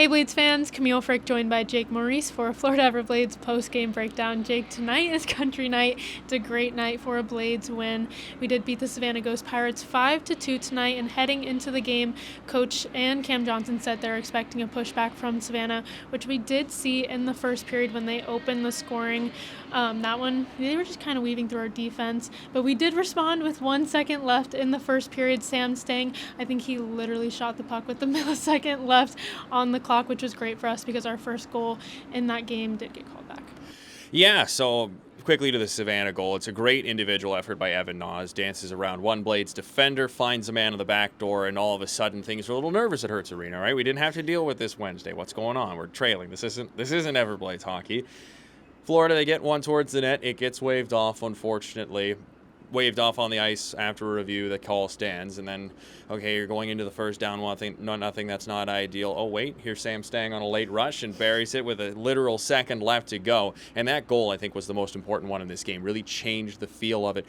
Hey Blades fans, Camille Frick joined by Jake Maurice for Florida Everblades post-game breakdown. Jake, tonight is country night. It's a great night for a Blades win. We did beat the Savannah Ghost Pirates 5-2 tonight, and heading into the game, Coach and Cam Johnson said they're expecting a pushback from Savannah, which we did see in the first period when they opened the scoring. That one, they were just kind of weaving through our defense, but we did respond with 1 second left in the first period. Sam Stang, I think he literally shot the puck with a millisecond left on the clock, which was great for us because our first goal in that game did get called back. Yeah, so quickly to the Savannah goal. It's a great individual effort by Evan Nas. Dances around one Blades defender, finds a man on the back door, and all of a sudden things are a little nervous at Hertz Arena, right? We didn't have to deal with this Wednesday. What's going on? We're trailing. This isn't Everblades hockey. Florida, they get one towards the net. It gets waved off, unfortunately. Waved off on the ice after a review. The call stands, and then, okay, you're going into the first down, nothing. That's not ideal. Oh wait, here's Sam Stang on a late rush and buries it with a literal second left to go. And that goal, I think, was the most important one in this game. Really changed the feel of it.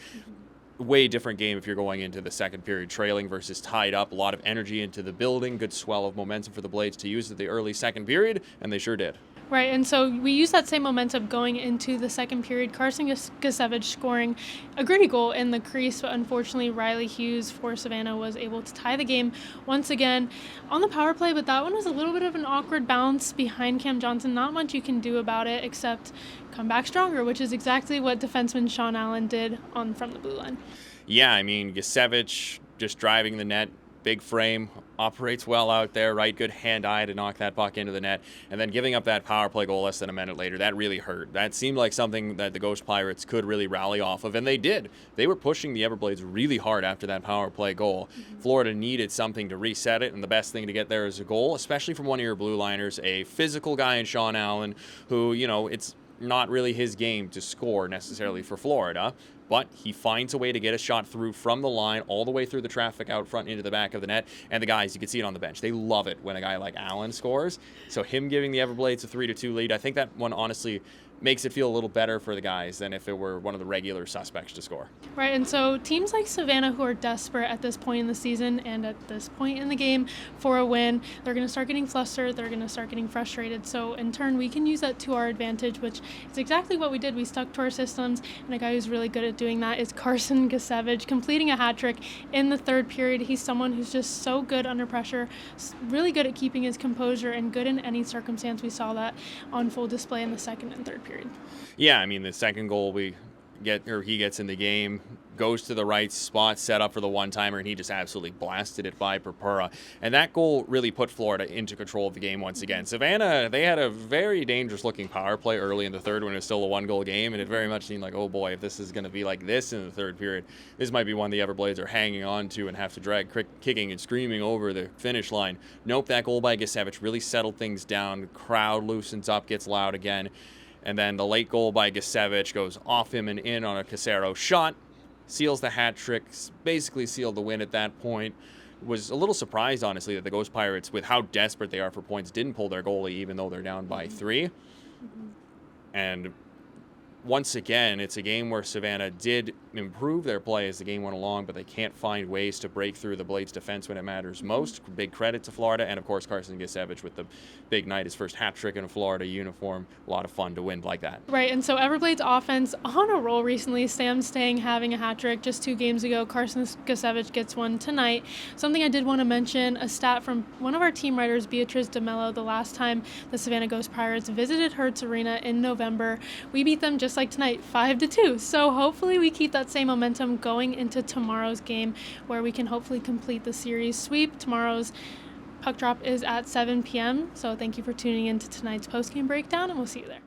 Way different game if you're going into the second period trailing versus tied up. A lot of energy into the building. Good swell of momentum for the Blades to use at the early second period, and they sure did. Right, and so we used that same momentum going into the second period. Carson Gasevich scoring a gritty goal in the crease, but unfortunately Riley Hughes for Savannah was able to tie the game once again on the power play, but that one was a little bit of an awkward bounce behind Cam Johnson. Not much you can do about it except come back stronger, which is exactly what defenseman Sean Allen did from the blue line. Yeah, I mean, Gasevich just driving the net. Big frame, operates well out there, right? Good hand-eye to knock that puck into the net. And then giving up that power play goal less than a minute later, that really hurt. That seemed like something that the Ghost Pirates could really rally off of, and they did. They were pushing the Everblades really hard after that power play goal. Florida needed something to reset it, and the best thing to get there is a goal, especially from one of your blue liners, a physical guy in Sean Allen, who, it's not really his game to score necessarily for Florida, but he finds a way to get a shot through from the line all the way through the traffic out front into the back of the net. And the guys, you can see it on the bench, they love it when a guy like Allen scores. So him giving the Everblades a 3-2 lead, I think that one honestly makes it feel a little better for the guys than if it were one of the regular suspects to score. Right, and so teams like Savannah, who are desperate at this point in the season and at this point in the game for a win, they're going to start getting flustered, they're going to start getting frustrated. So in turn, we can use that to our advantage, which is exactly what we did. We stuck to our systems, and a guy who's really good at doing that is Carson Gasevich, completing a hat trick in the third period. He's someone who's just so good under pressure, really good at keeping his composure, and good in any circumstance. We saw that on full display in the second and third period. Yeah, I mean, the second goal he gets in the game, goes to the right spot, set up for the one-timer, and he just absolutely blasted it by Purpura. And that goal really put Florida into control of the game once again. Savannah, they had a very dangerous-looking power play early in the third when it was still a one-goal game, and it very much seemed like, oh boy, if this is going to be like this in the third period, this might be one the Everblades are hanging on to and have to drag kicking and screaming over the finish line. Nope, that goal by Gasevich really settled things down. The crowd loosens up, gets loud again. And then the late goal by Gasevich goes off him and in on a Casero shot, seals the hat trick, basically sealed the win at that point. Was a little surprised, honestly, that the Ghost Pirates, with how desperate they are for points, didn't pull their goalie even though they're down by 3. And once again, it's a game where Savannah did improve their play as the game went along, but they can't find ways to break through the Blades' defense when it matters most. Big credit to Florida, and of course Carson Gasevich with the big night, his first hat trick in a Florida uniform. A lot of fun to win like that. Right, and so Everblades offense on a roll recently. Sam Stang having a hat trick just 2 games ago. Carson Gasevich gets one tonight. Something I did want to mention, a stat from one of our team writers, Beatrice DeMello, the last time the Savannah Ghost Pirates visited Hertz Arena in November. We beat them just like tonight, 5-2. So hopefully we keep that same momentum going into tomorrow's game, where we can hopefully complete the series sweep. Tomorrow's puck drop is at 7 p.m. So thank you for tuning in to tonight's post-game breakdown, and we'll see you there.